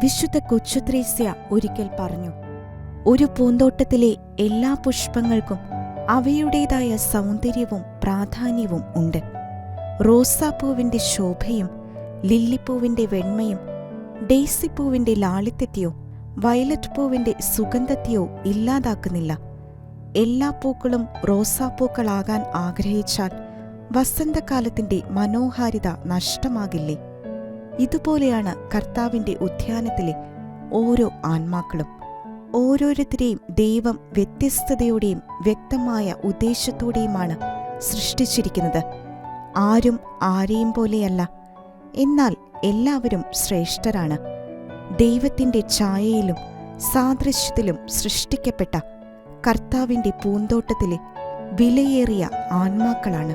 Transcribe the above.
വിശുദ്ധ കൊച്ചുത്രേസ്യ ഒരിക്കൽ പറഞ്ഞു, ഒരു പൂന്തോട്ടത്തിലെ എല്ലാ പുഷ്പങ്ങൾക്കും അവയുടേതായ സൗന്ദര്യവും പ്രാധാന്യവും ഉണ്ട്. റോസാപ്പൂവിന്റെ ശോഭയും ലില്ലിപ്പൂവിന്റെ വെണ്മയും ഡെയ്സിപ്പൂവിന്റെ ലാളിത്യത്തെയോ വയലറ്റ് പൂവിന്റെ സുഗന്ധത്തെയോ ഇല്ലാതാക്കുന്നില്ല. എല്ലാ പൂക്കളും റോസാപ്പൂക്കളാകാൻ ആഗ്രഹിച്ചാൽ വസന്തകാലത്തിന്റെ മനോഹാരിത നഷ്ടമാകില്ലേ? ഇതുപോലെയാണ് കർത്താവിന്റെ ഉദ്യാനത്തിലെ ഓരോ ആത്മാക്കളും. ഓരോരുത്തരെയും ദൈവം വ്യത്യസ്തതയോടെയും വ്യക്തമായ ഉദ്ദേശത്തോടെയുമാണ് സൃഷ്ടിച്ചിരിക്കുന്നത്. ആരും ആരെയും പോലെയല്ല, എന്നാൽ എല്ലാവരും ശ്രേഷ്ഠരാണ്. ദൈവത്തിന്റെ ഛായയിലും സാദൃശ്യത്തിലും സൃഷ്ടിക്കപ്പെട്ട കർത്താവിന്റെ പൂന്തോട്ടത്തിലെ വിലയേറിയ ആത്മാക്കളാണ്.